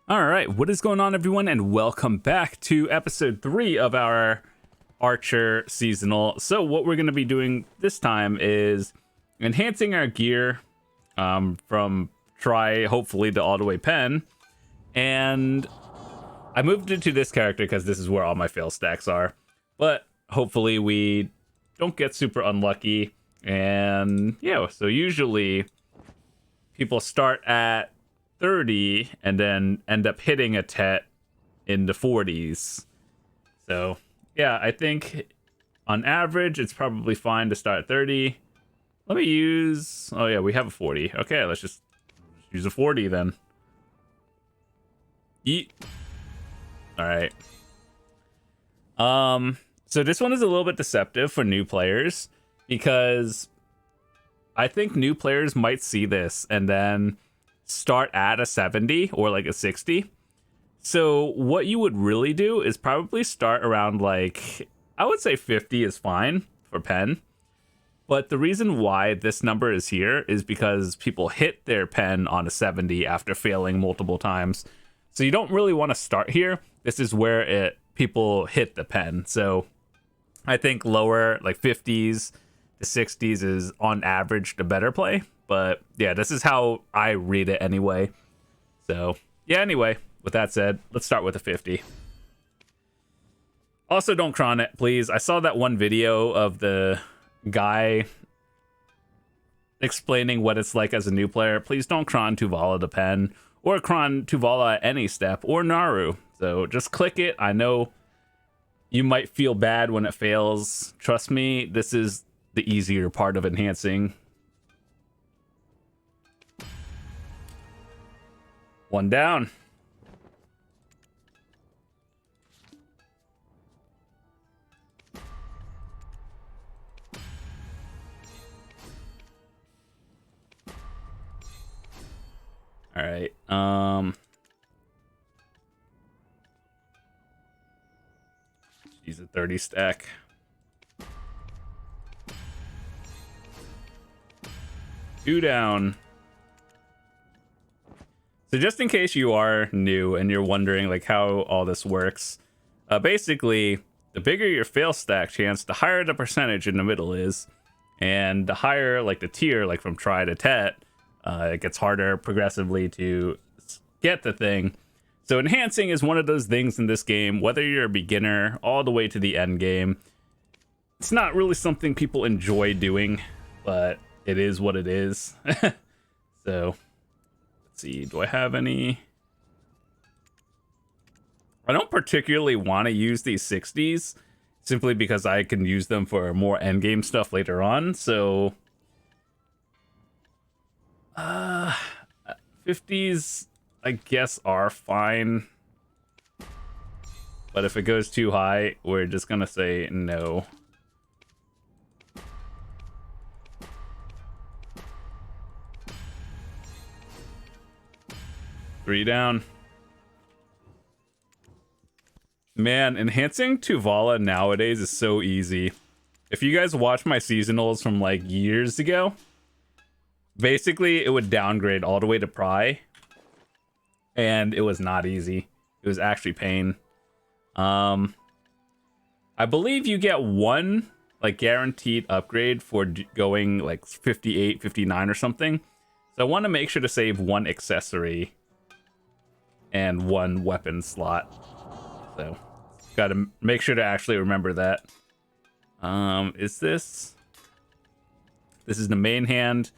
All right, what is going on, everyone, and welcome back to episode 3 of our Archer seasonal. So what we're going to be doing this time is enhancing our gear from try, hopefully, to all the way pen. And I moved it to this character because this is where all my fail stacks are. But hopefully we don't get super unlucky. And yeah, so usually people start at 30 and then end up hitting a tet in the 40s. So yeah, I think on average it's probably fine to start at 30. Let me use, oh yeah, we have a 40. Okay, let's just use a 40 then. Yeet. All right. So this one is a little bit deceptive for new players because I think new players might see this and then start at a 70 or like a 60. So what you would really do is probably start around, like, I would say 50 is fine for pen. But the reason why this number is here is because people hit their pen on a 70 after failing multiple times. So you don't really want to start here. This is where people hit the pen. So I think lower, like 50s to 60s, is on average the better play. But yeah, this is how I read it anyway. So yeah, anyway, with that said, let's start with a 50. Also, don't cron it, please. I saw that one video of the guy explaining what it's like as a new player. Please don't cron Tuvala to pen, or cron Tuvala at any step, or Naru. So just click it. I know you might feel bad when it fails. Trust me, this is the easier part of enhancing. One down. All right. Use a 30 stack. Two down. So just in case you are new and you're wondering like how all this works, basically the bigger your fail stack chance, the higher the percentage in the middle is, and the higher like the tier, like from try to tet, it gets harder progressively to get the thing. So enhancing is one of those things in this game, whether you're a beginner all the way to the end game. It's not really something people enjoy doing, but it is what it is. So let's see, do I have any? I don't particularly want to use these 60s simply because I can use them for more endgame stuff later on. So 50s, I guess, are fine. But if it goes too high, we're just gonna say no. Three down. Man, enhancing Tuvala nowadays is so easy. If you guys watch my seasonals from like years ago, basically it would downgrade all the way to pry, and it was not easy. It was actually pain. I believe you get one like guaranteed upgrade for going like 58, 59 or something. So I want to make sure to save one accessory and one weapon slot. So gotta make sure to actually remember that. Is this is the main hand.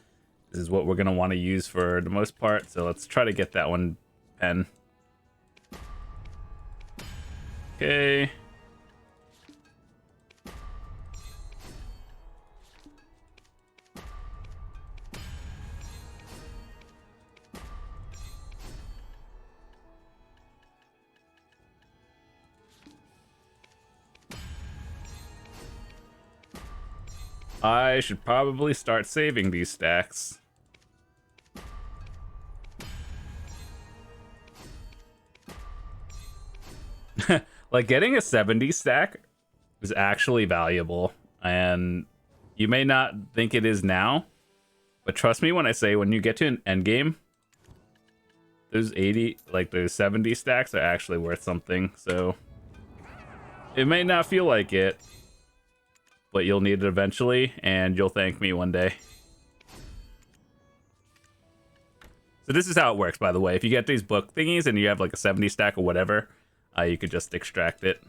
This is what we're gonna want to use for the most part. So let's try to get that one pen. Okay. I should probably start saving these stacks. Like, getting a 70 stack is actually valuable, and you may not think it is now, but trust me when I say when you get to an endgame, those 80, like those 70 stacks are actually worth something. So it may not feel like it, but you'll need it eventually, and you'll thank me one day. So this is how it works, by the way. If you get these book thingies and you have like a 70 stack or whatever, you could just extract it.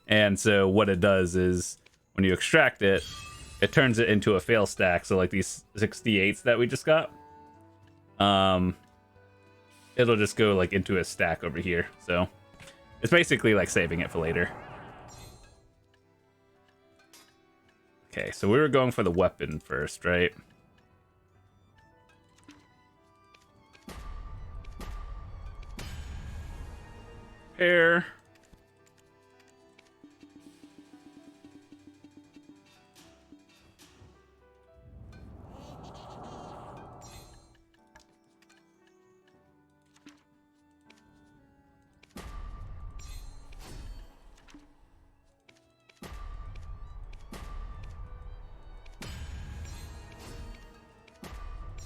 And so what it does is when you extract it, it turns it into a fail stack. So like these 68s that we just got, it'll just go like into a stack over here. So it's basically like saving it for later. Okay, so we were going for the weapon first, right? Pair.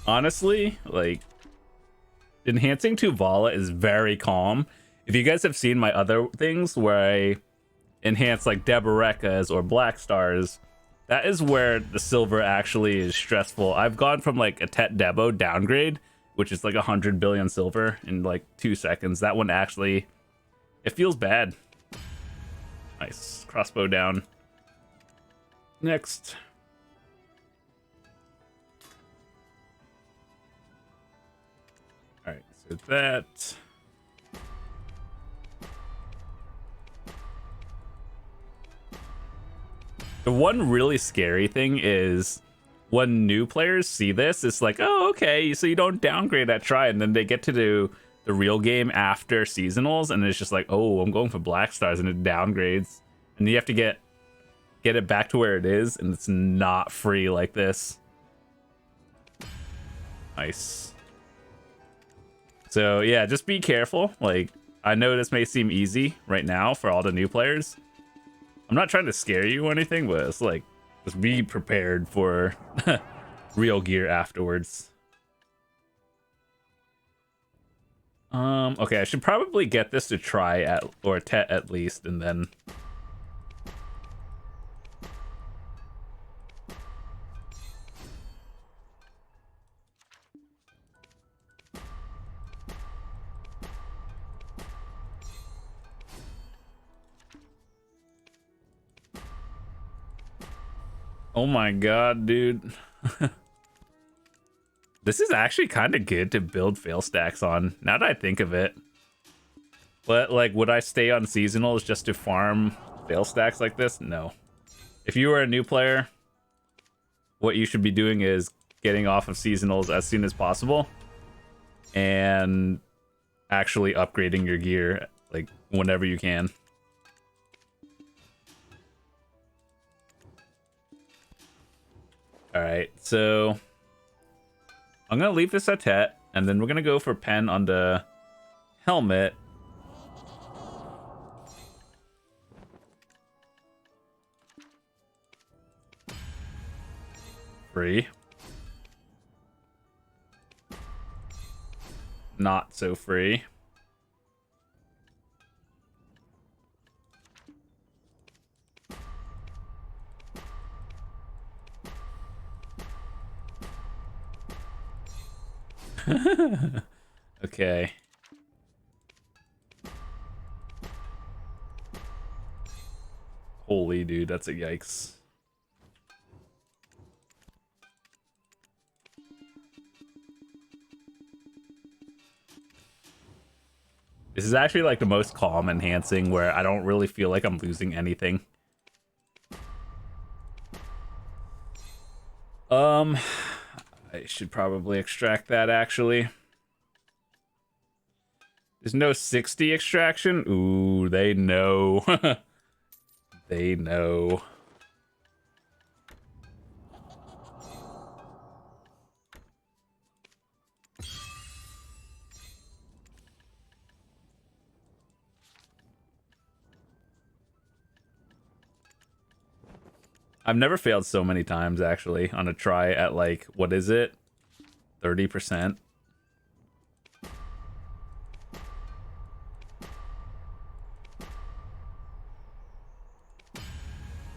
Honestly, like, enhancing to Vala is very calm. If you guys have seen my other things where I enhance like Debarekas or Black Stars, that is where the silver actually is stressful. I've gone from like a Tet Debo downgrade, which is like 100 billion silver in like 2 seconds. That one actually, it feels bad. Nice. Crossbow down. Next. Alright, so that. The one really scary thing is when new players see this, it's like, oh, okay, so you don't downgrade at try, and then they get to do the real game after seasonals, and it's just like, oh, I'm going for Black Stars, and it downgrades, and you have to get it back to where it is, and it's not free like this. Nice. So yeah, just be careful. Like, I know this may seem easy right now for all the new players. I'm not trying to scare you or anything, but it's like, just be prepared for real gear afterwards. Okay, I should probably get this to try at, or Tet at least, and then. Oh my god, dude. This is actually kind of good to build fail stacks on, now that I think of it. But, like, would I stay on seasonals just to farm fail stacks like this? No. If you are a new player, what you should be doing is getting off of seasonals as soon as possible and actually upgrading your gear, like, whenever you can. Alright, so I'm gonna leave this at Tet, and then we're gonna go for Pen on the helmet. Free. Not so free. Okay. Holy dude, that's a yikes. This is actually like the most calm enhancing where I don't really feel like I'm losing anything. I should probably extract that actually. There's no 60 extraction? Ooh, they know. They know. I've never failed so many times actually on a try at like, what is it? 30%.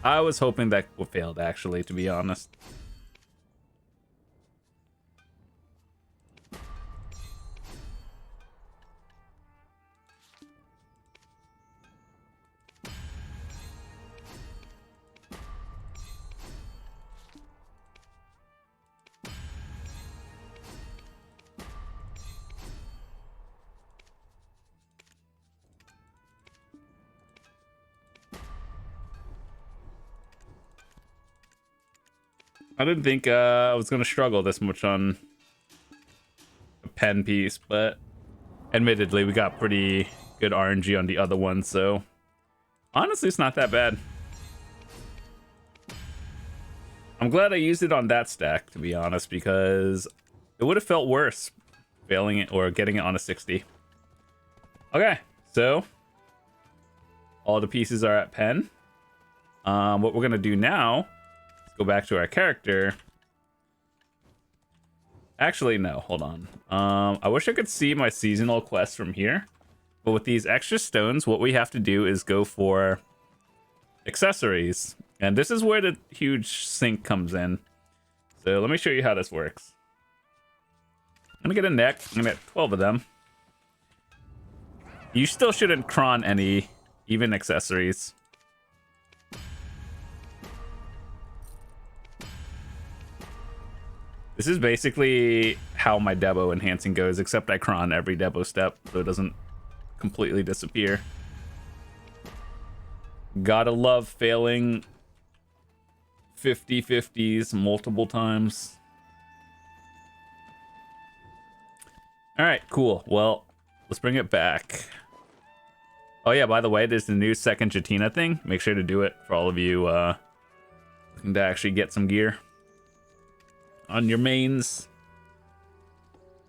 I was hoping that would failed, actually, to be honest. I didn't think I was going to struggle this much on a pen piece, but admittedly, we got pretty good RNG on the other one, so honestly, it's not that bad. I'm glad I used it on that stack, to be honest, because it would have felt worse failing it or getting it on a 60. Okay, so all the pieces are at pen. What we're going to do now is go back to our character. Actually, no, hold on. I wish I could see my seasonal quests from here. But with these extra stones, what we have to do is go for accessories. And this is where the huge sink comes in. So let me show you how this works. I'm gonna get a neck. I'm gonna get 12 of them. You still shouldn't cron any, even accessories. This is basically how my Debo enhancing goes, except I cron every Debo step so it doesn't completely disappear. Gotta love failing 50/50s multiple times. All right, cool. Well, let's bring it back. Oh yeah, by the way, there's the new second Jatina thing. Make sure to do it for all of you looking to actually get some gear on your mains.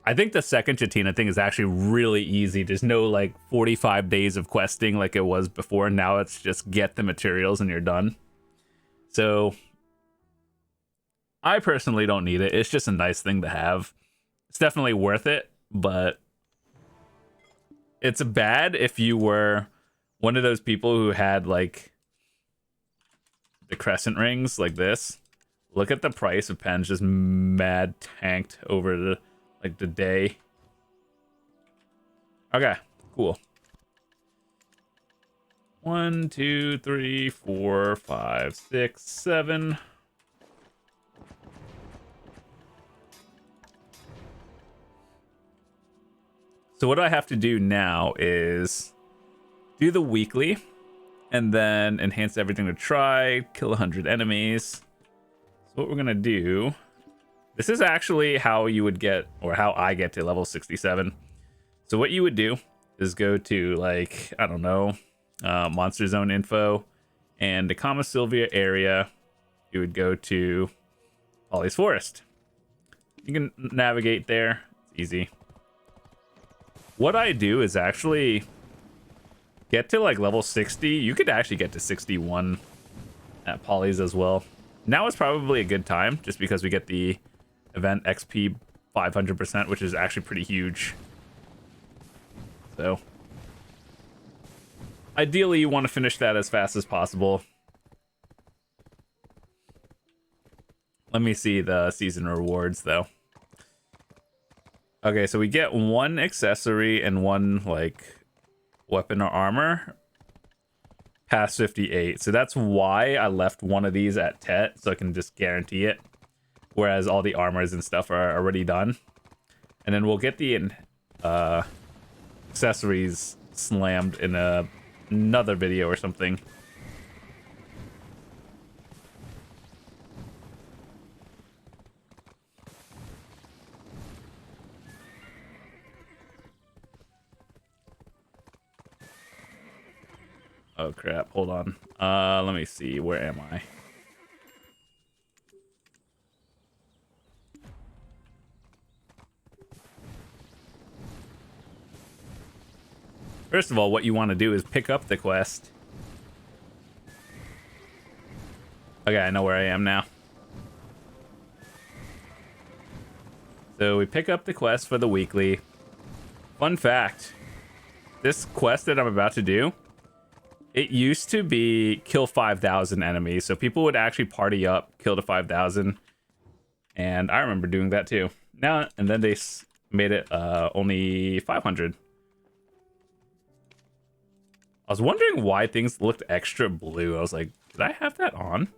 I think the second Jatina thing is actually really easy. There's no like 45 days of questing like it was before. Now it's just get the materials and you're done. So I personally don't need it. It's just a nice thing to have. It's definitely worth it, but it's bad if you were one of those people who had like the crescent rings like this. Look at the price of pens just mad tanked over the day. Okay, cool. 1, 2, 3, 4, 5, 6, 7. So what I have to do now is do the weekly and then enhance everything to try, kill 100 enemies. So what we're gonna do, this is actually how you would get, or how I get to level 67. So what you would do is go to like, I don't know, Monster Zone info and the Kama Sylvia area. You would go to Polly's Forest. You can navigate there, it's easy. What I do is actually get to like level 60. You could actually get to 61 at Polly's as well. Now is probably a good time just because we get the event XP 500%, which is actually pretty huge. So ideally you want to finish that as fast as possible. Let me see the season rewards though. Okay, so we get 1 accessory and 1 like weapon or armor past 58. So that's why I left one of these at Tet, so I can just guarantee it. Whereas all the armors and stuff are already done. And then we'll get the accessories slammed in another video or something. Oh crap, hold on. Let me see, where am I? First of all, what you want to do is pick up the quest. Okay, I know where I am now. So we pick up the quest for the weekly. Fun fact, this quest that I'm about to do, it used to be kill 5,000 enemies. So people would actually party up, kill to 5,000. And I remember doing that too. Now, and then they made it only 500. I was wondering why things looked extra blue. I was like, did I have that on?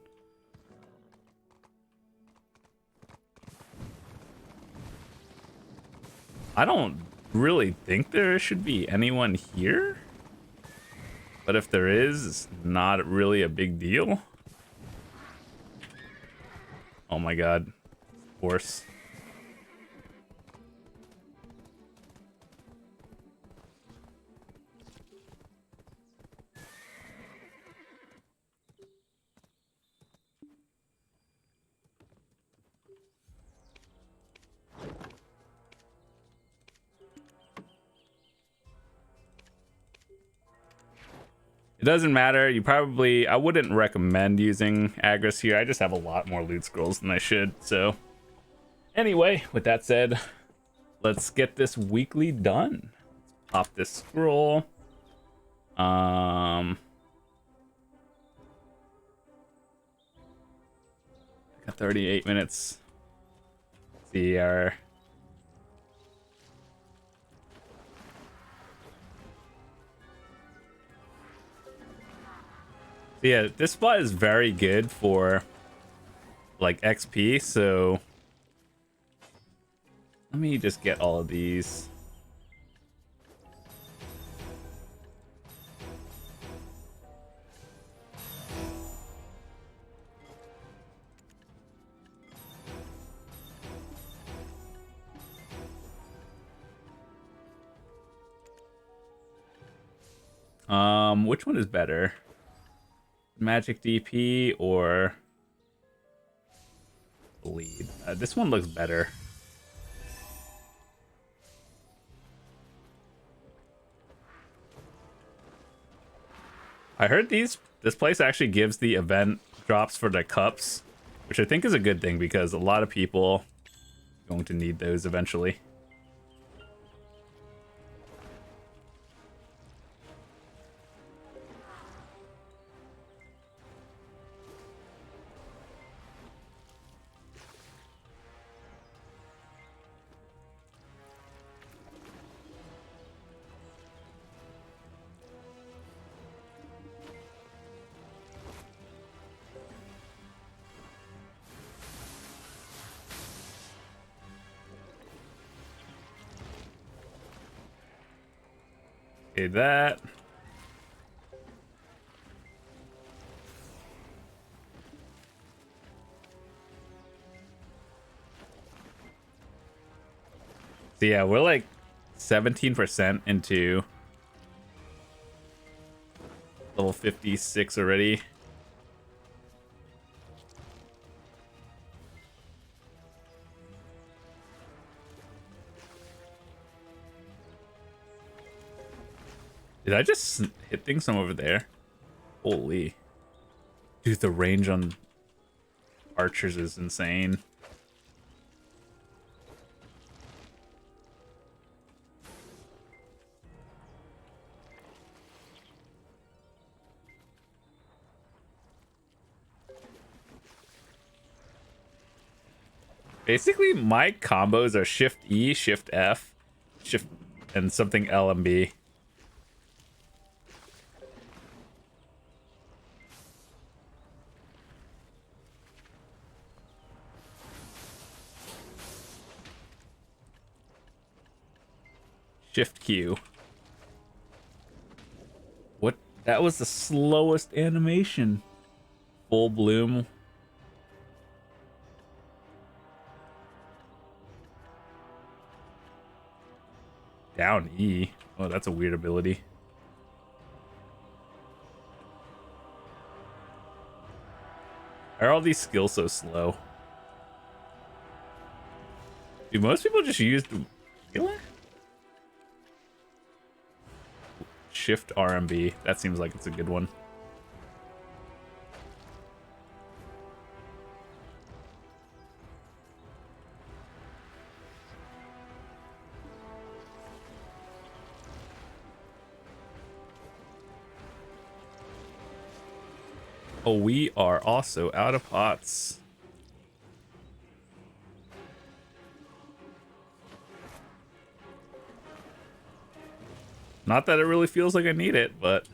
I don't really think there should be anyone here. But if there is, it's not really a big deal. Oh my god. Horse. It doesn't matter. I wouldn't recommend using Agris here. I just have a lot more loot scrolls than I should. So anyway, with that said, let's get this weekly done. Pop this scroll. Got 38 minutes. Let's see our. Yeah, this spot is very good for like XP, so let me just get all of these. Which one is better? Magic DP or bleed? This one looks better. I heard this place actually gives the event drops for the cups, which I think is a good thing because a lot of people are going to need those eventually. Okay, that. So yeah, we're like 17% into level 56 already. Did I just hit things from over there? Holy. Dude, the range on archers is insane. Basically, my combos are Shift E, Shift F, Shift, and something L and B. Shift Q. What? That was the slowest animation. Full bloom. Down E. Oh, that's a weird ability. Are all these skills so slow? Do most people just use the healer? Shift RMB. That seems like it's a good one. Oh, we are also out of pots. Not that it really feels like I need it, but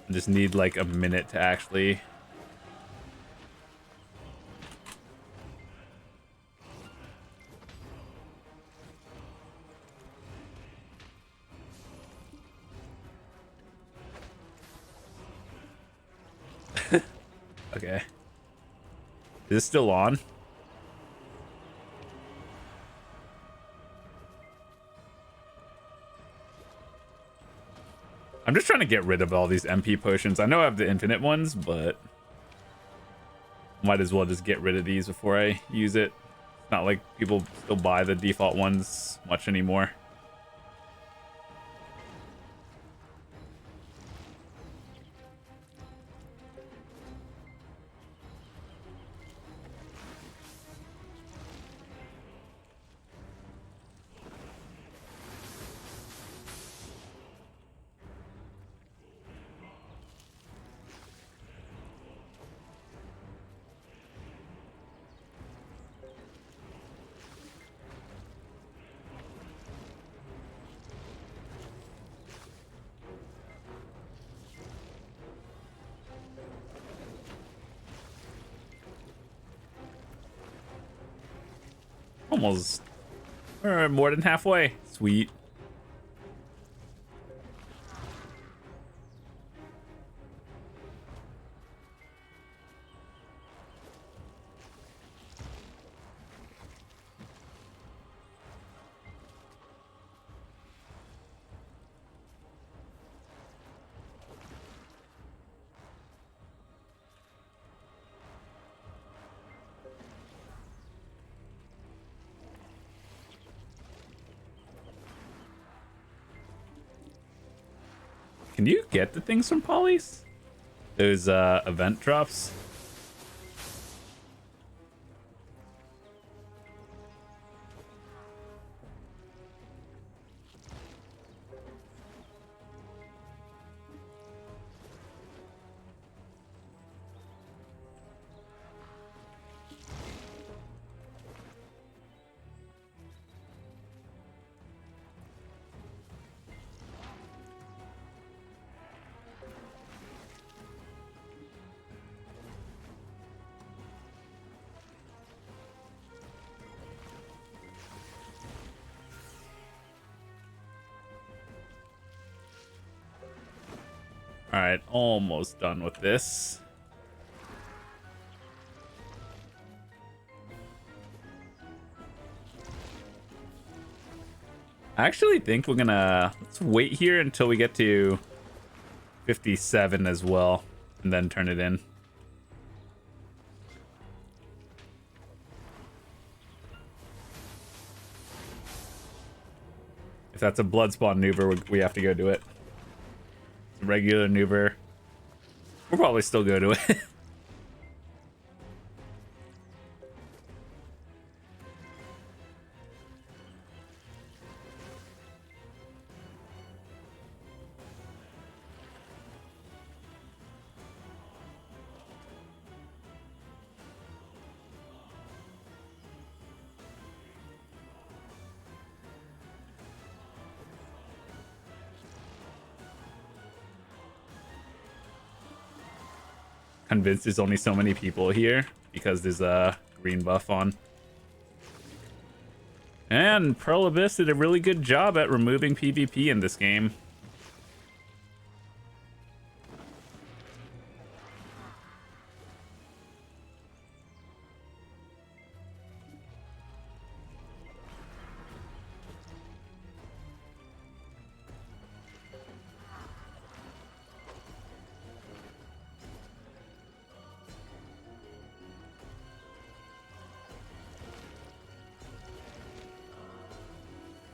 I just need like a minute to actually. Okay. Is this still on? I'm just trying to get rid of all these MP potions. I know I have the infinite ones, but might as well just get rid of these before I use it. It's not like people still buy the default ones much anymore. Almost more than halfway. Sweet. Can you get the things from Polly's? Those event drops? All right, almost done with this. I actually think we're gonna let's wait here until we get to 57 as well, and then turn it in. If that's a blood spawn Nuver, we have to go do it. It's a regular Nuver. We'll probably still go to it. Convinced there's only so many people here because there's a green buff on. And Pearl Abyss did a really good job at removing PvP in this game.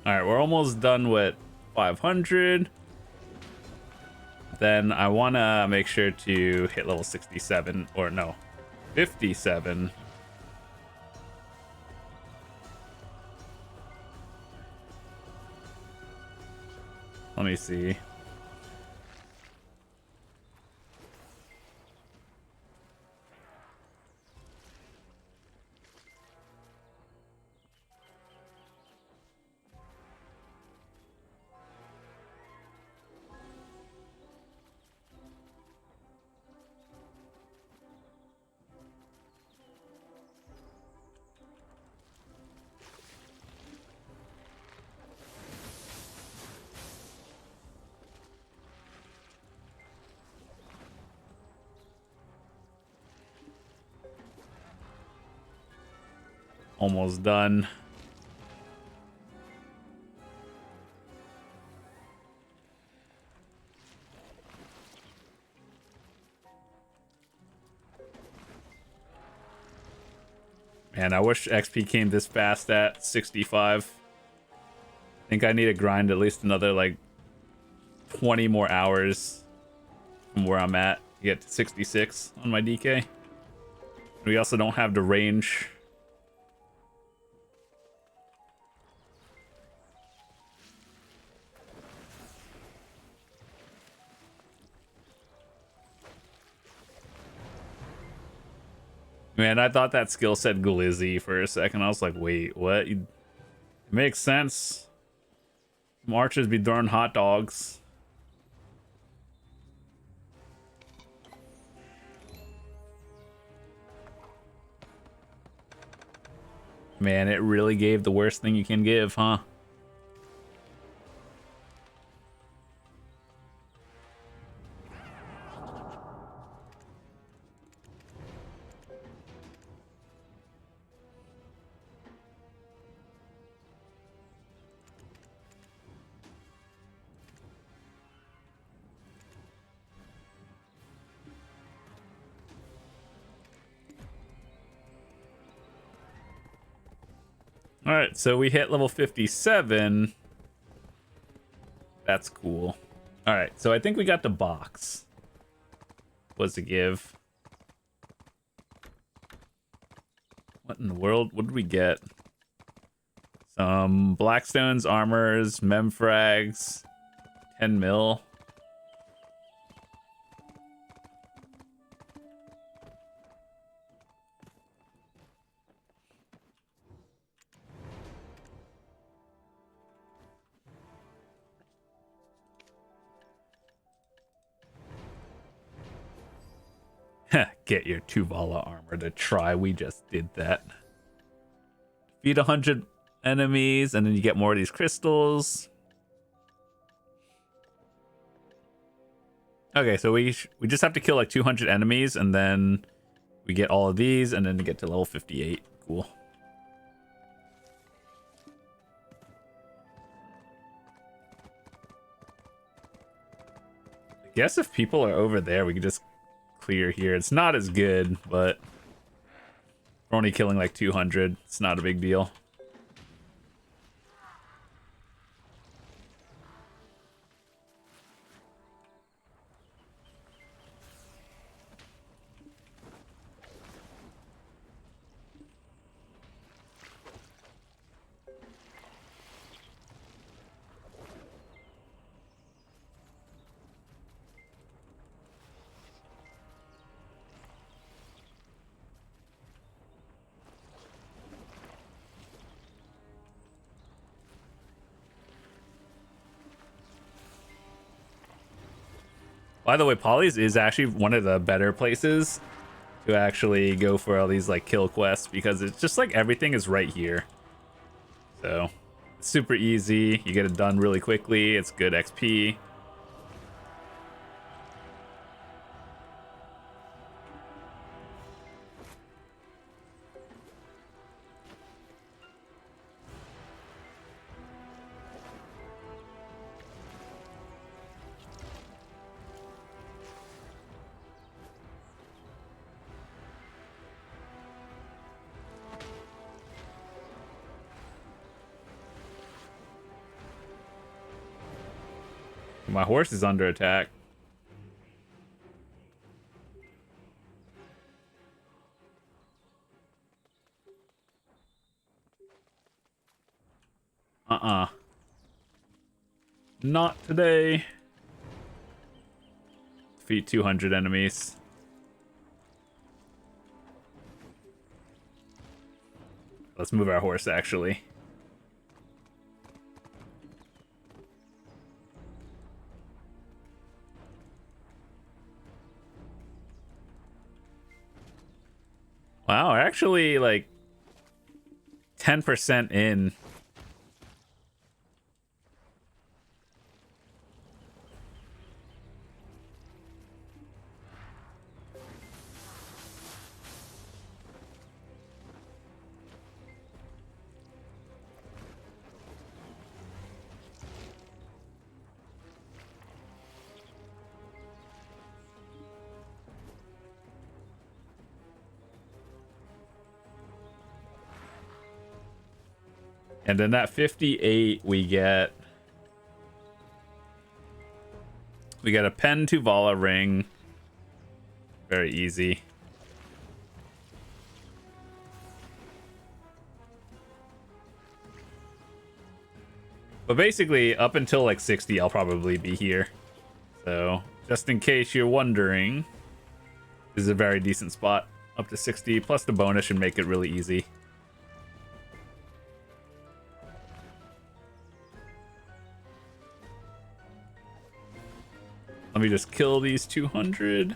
All right, we're almost done with 500. Then I want to make sure to hit level 67, or no, 57. Let me see. Almost done. Man, I wish XP came this fast at 65. I think I need to grind at least another like 20 more hours from where I'm at to get to 66 on my DK. We also don't have the range. Man, I thought that skill said Glizzy for a second. I was like, wait, what? It makes sense. Marches be throwing hot dogs. Man, it really gave the worst thing you can give, huh? All right, so we hit level 57. That's cool. All right, so I think we got the box. What's it give? What in the world? What did we get? Some Blackstones, armors, memfrags, 10 mil. Get your Tuvala armor to try. We just did that. Defeat 100 enemies, and then you get more of these crystals. Okay, so we just have to kill like 200 enemies, and then we get all of these, and then to get to level 58. Cool. I guess if people are over there, we could just clear here. It's not as good, but we're only killing like 200. It's not a big deal. By the way, Polly's is actually one of the better places to actually go for all these like kill quests because it's just like everything is right here. So it's super easy. You get it done really quickly. It's good XP. My horse is under attack. Not today. Defeat 200 enemies. Let's move our horse, actually. Wow, we're actually like 10% in. And then at 58, we get a Pen Tuvala ring. Very easy. But basically, up until like 60, I'll probably be here. So, just in case you're wondering, this is a very decent spot. Up to 60, plus the bonus should make it really easy. Let me just kill these 200.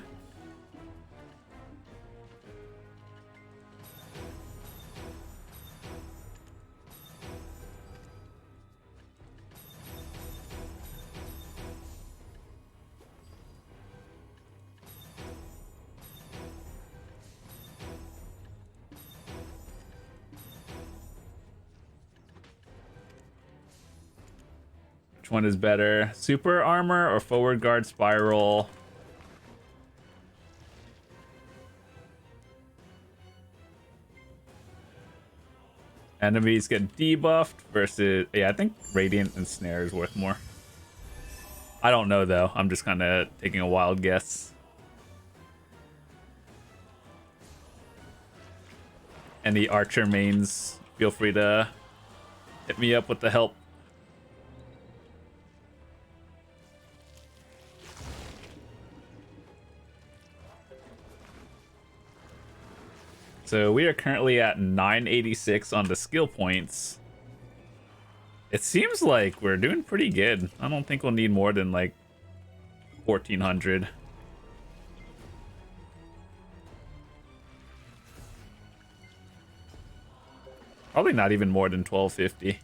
Which one is better? Super armor or forward guard spiral? Enemies get debuffed versus... Yeah, I think Radiant and Snare is worth more. I don't know, though. I'm just kind of taking a wild guess. Any Archer mains, feel free to hit me up with the help. So we are currently at 986 on the skill points. It seems like we're doing pretty good. I don't think we'll need more than like 1400. Probably not even more than 1250.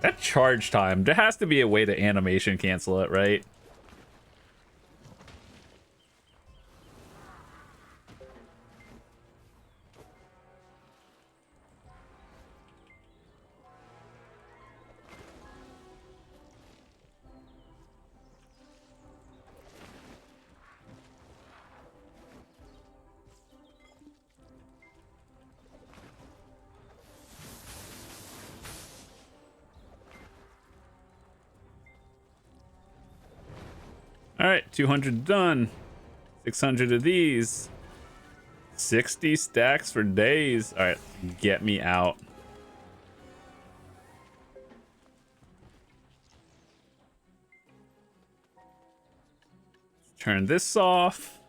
That charge time, there has to be a way to animation cancel it, right? All right, 200 done. 600 of these. 60 stacks for days. All right, get me out. Turn this off.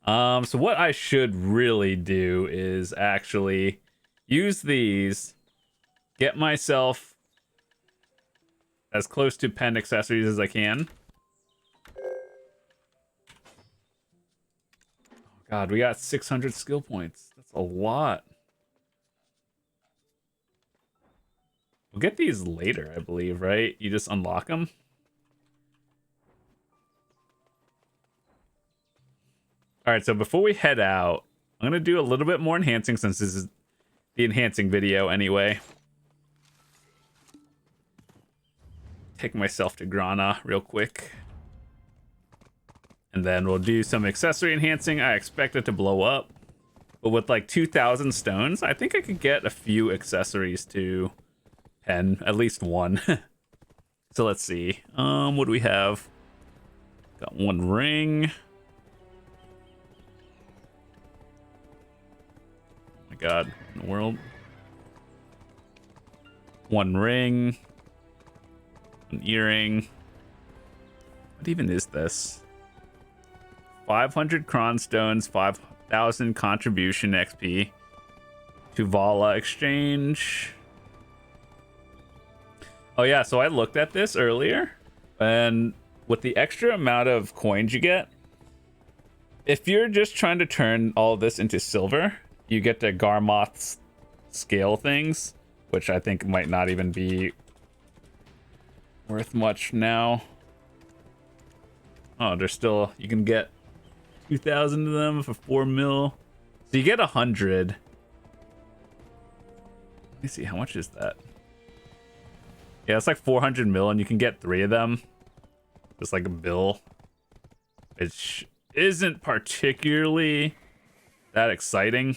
So what I should really do is actually use these, get myself as close to pen accessories as I can. Oh God, we got 600 skill points. That's a lot. We'll get these later, I believe, right? You just unlock them. All right, so before we head out, I'm gonna do a little bit more enhancing since this is the enhancing video anyway. Take myself to Grana real quick. And then we'll do some accessory enhancing. I expect it to blow up. But with like 2,000 stones, I think I could get a few accessories to pen. At least one. So let's see. What do we have? Got one ring. Oh my God, in the world. One ring. An earring. What even is this? 500 cron stones, 5,000 contribution XP. Tuvala exchange. Oh yeah, so I looked at this earlier, and with the extra amount of coins you get, if you're just trying to turn all this into silver, you get the Garmoth's scale things. which I think might not even be worth much now. Oh, there's still, you can get 2,000 of them for 4 mil. So you get 100. Let me see, how much is that? Yeah, it's like 400 mil, and you can get 3 of them. Just like a bill. Which isn't particularly that exciting,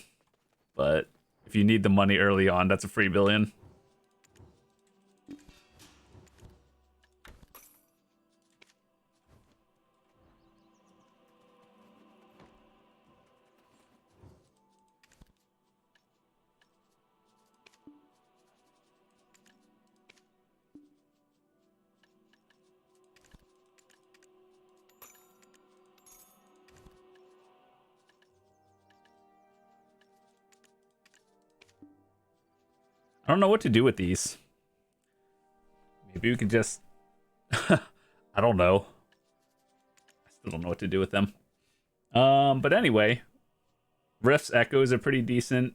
but if you need the money early on, that's a free billion. I don't know what to do with these. Maybe we could just... I don't know. I still don't know what to do with them. But anyway, Rift's Echoes are pretty decent.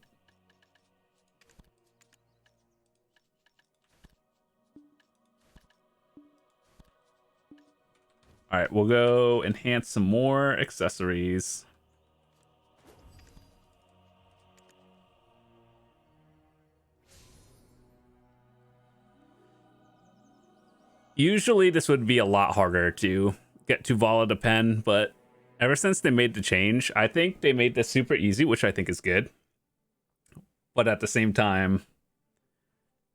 All right, we'll go enhance some more accessories. Usually this would be a lot harder to get Tuvala to pen, but ever since they made the change, I think they made this super easy, which I think is good. But at the same time,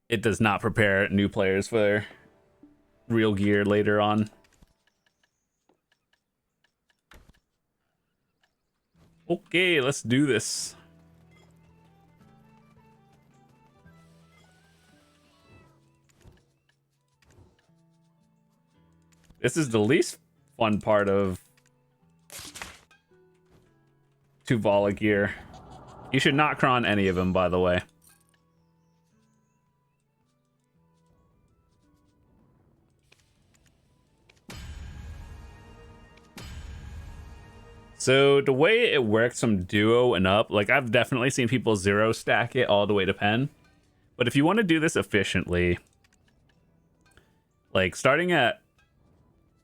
it does not prepare new players for real gear later on. Okay, let's do this. This is the least fun part of Tuvala gear. You should not cron any of them, by the way. So the way it works from duo and up, like I've definitely seen people 0 stack it all the way to pen. But if you want to do this efficiently, like starting at,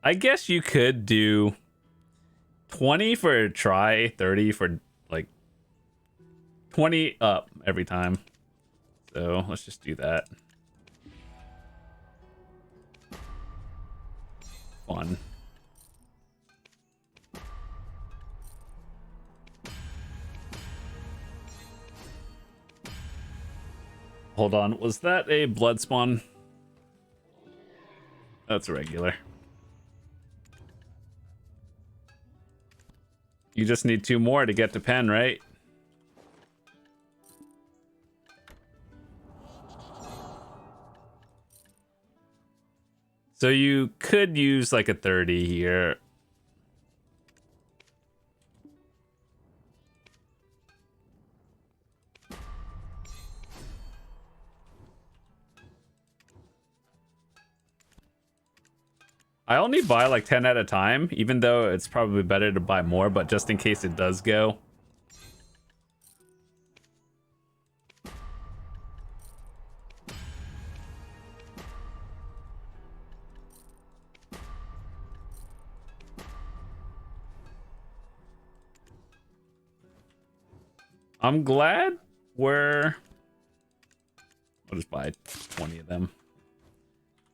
I guess you could do 20 for try, 30 for like 20 up every time. So let's just do that. Fun. Hold on, was that a blood spawn? That's a regular. You just need 2 more to get to pen, right? So you could use like a 30 here. I only buy like 10 at a time, even though it's probably better to buy more, but just in case it does go. I'm glad I'll just buy 20 of them.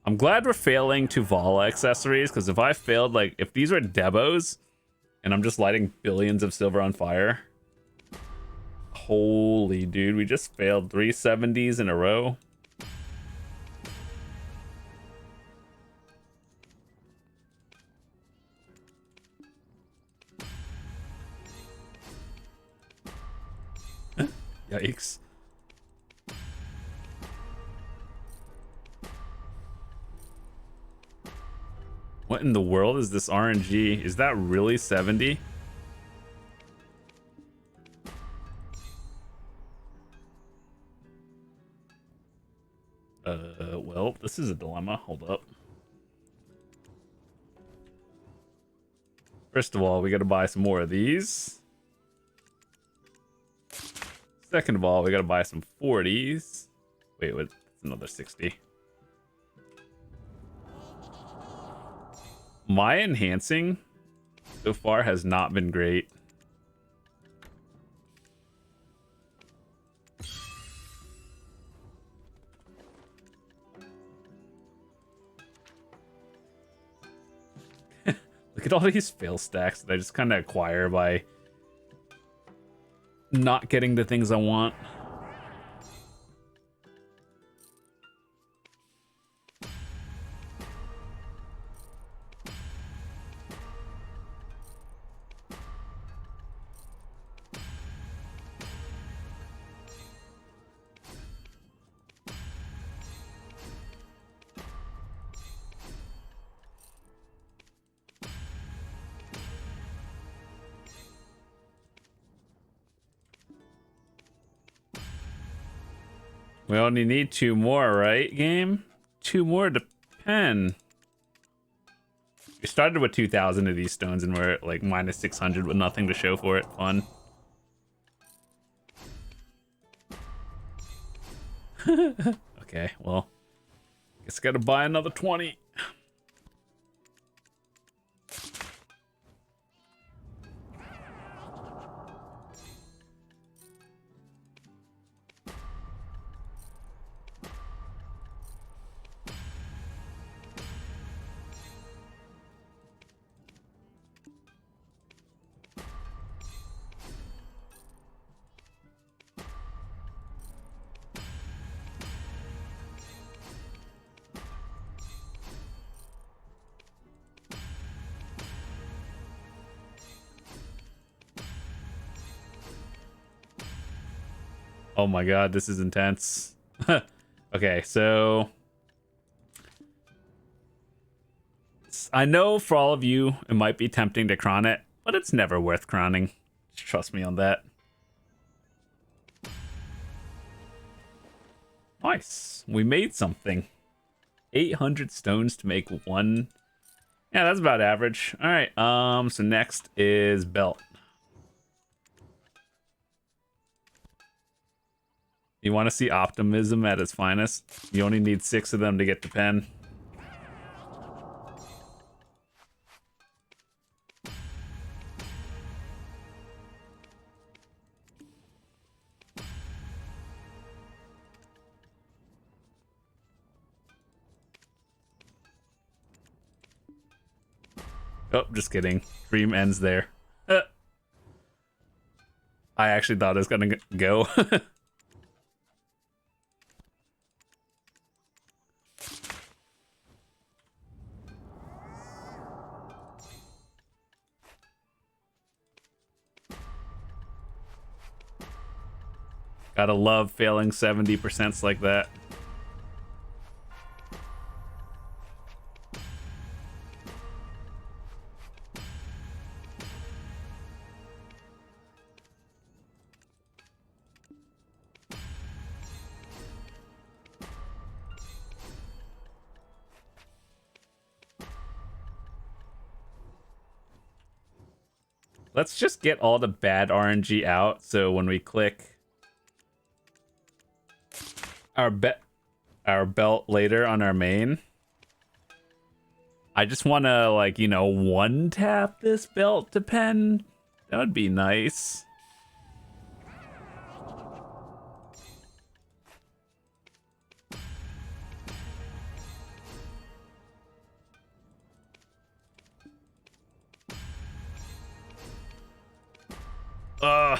I'm glad we're failing Tuvala accessories, because if I failed, like, if these were Debos, and I'm just lighting billions of silver on fire. Holy dude, we just failed 370s in a row. Yikes. What in the world is this RNG? Is that really 70? Well, this is a dilemma. Hold up. First of all, we gotta buy some more of these. Second of all, we gotta buy some 40s. Wait, what's another 60? My enhancing so far has not been great. Look at all these fail stacks that I just kind of acquire by not getting the things I want. We only need 2 more, right, game? 2 more to pen. We started with 2,000 of these stones and we're at like minus 600 with nothing to show for it. Fun. Okay, well, guess I gotta buy another 20. Oh my god, this is intense. Okay, so I know for all of you it might be tempting to cron it, but it's never worth cronning. Just trust me on that. Nice. We made something. 800 stones to make 1. Yeah, that's about average. All right. So next is belt. You want to see optimism at its finest? You only need 6 of them to get to pen. Oh, just kidding. Dream ends there. I actually thought it was gonna go. Gotta love failing 70% like that. Let's just get all the bad RNG out, so when we click our belt later on our main, I just want to, like, you know, one tap this belt to pen. That would be nice. Ugh.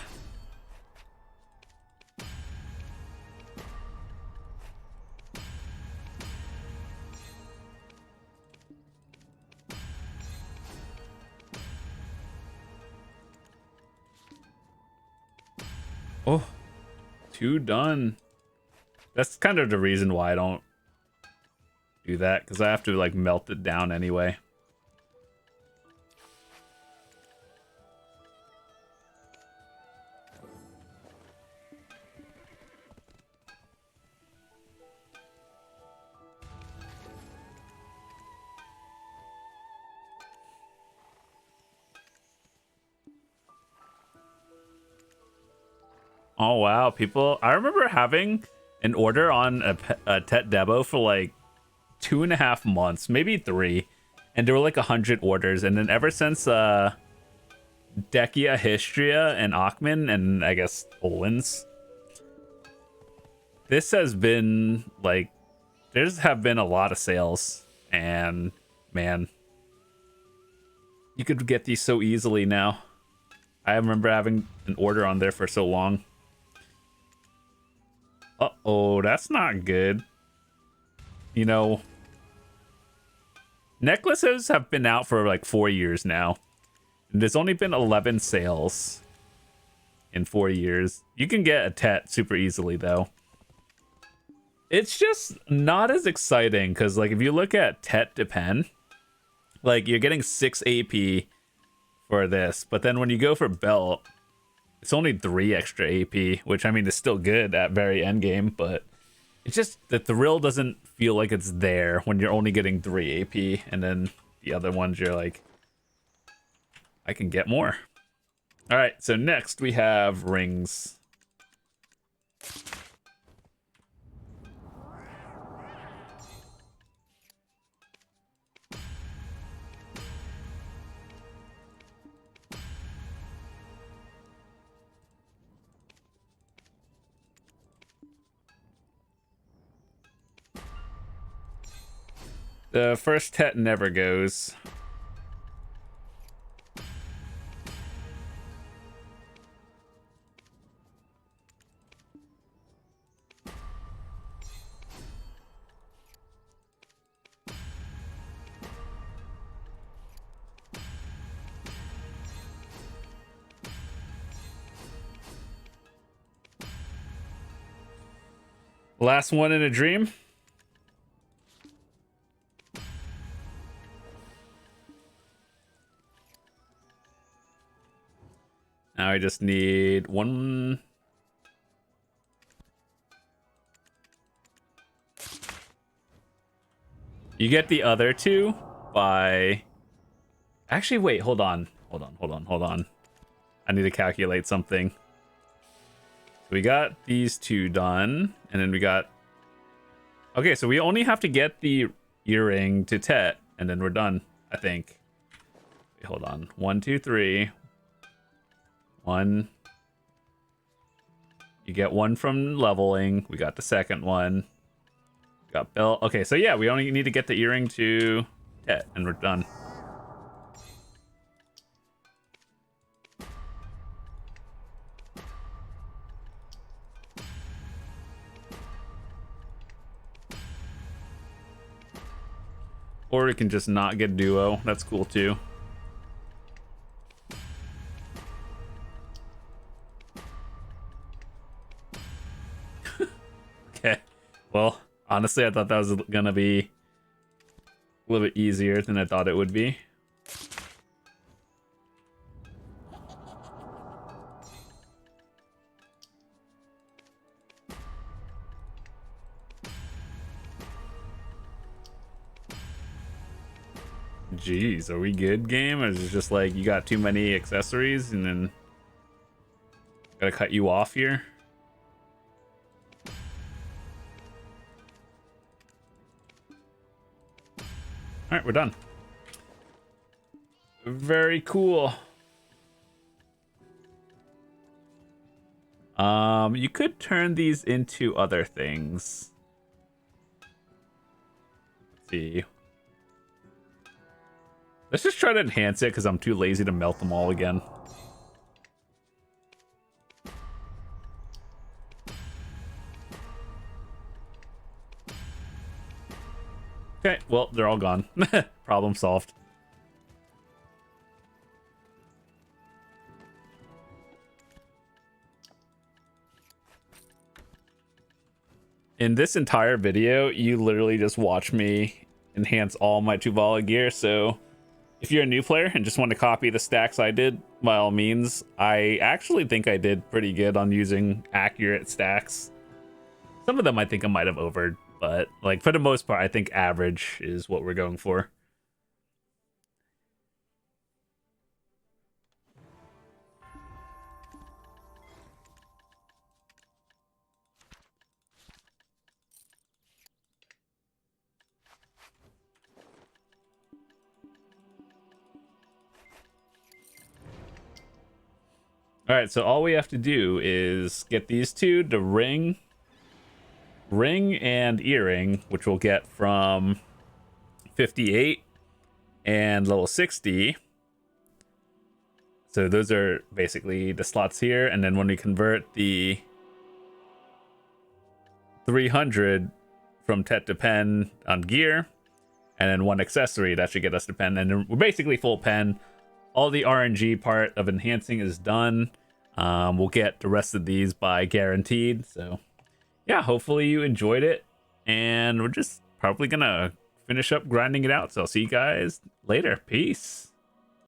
Oh, 2 done. That's kind of the reason why I don't do that, because I have to, like, melt it down anyway. Oh wow, people! I remember having an order on a Tet Debo for like 2.5 months, maybe 3, and there were like 100 orders. And then ever since Dekia, Histria, and Achman, and I guess Olins, this has been like, there's have been a lot of sales, and man, you could get these so easily now. I remember having an order on there for so long. Uh-oh, that's not good. You know, necklaces have been out for like 4 years now. And there's only been 11 sales in 4 years. You can get a Tet super easily, though. It's just not as exciting, because like if you look at Tet to Pen, like you're getting 6 AP for this, but then when you go for belt, it's only 3 extra AP, which I mean is still good at very end game, but it's just the thrill doesn't feel like it's there when you're only getting 3 AP, and then the other ones you're like, I can get more. All right, so next we have rings. The first Tet never goes. Last one in a dream. Now I just need one. You get the other 2 by... Actually, wait, hold on. I need to calculate something. So we got these 2 done, and then we got... Okay, so we only have to get the earring to Tet, and then we're done, I think. Wait, hold on. 1, 2, 3. 1. You get 1 from leveling. We got the second one. Got belt. Okay, so yeah, we only need to get the earring to Tet, and we're done. Or we can just not get duo. That's cool too. Okay. Well, honestly, I thought that was gonna be a little bit easier than I thought it would be. Jeez, are we good, game? Or is it just like you got too many accessories and then gotta cut you off here? All right, we're done. Very cool. You could turn these into other things. Let's see. Let's just try to enhance it because I'm too lazy to melt them all again. Okay, well, they're all gone. Problem solved. In this entire video, you literally just watch me enhance all my Tuvala gear, so if you're a new player and just want to copy the stacks I did, by all means. I actually think I did pretty good on using accurate stacks. Some of them I think I might have overed, but like for the most part, I think average is what we're going for. All right, so all we have to do is get these two, the ring and earring, which we'll get from 58 and level 60. So those are basically the slots here, and then when we convert the 300 from Tet to Pen on gear, and then one accessory, that should get us to Pen, and then we're basically full Pen. All the RNG part of enhancing is done. We'll get the rest of these by guaranteed. So yeah, hopefully you enjoyed it, and we're just probably gonna finish up grinding it out. So I'll see you guys later. Peace.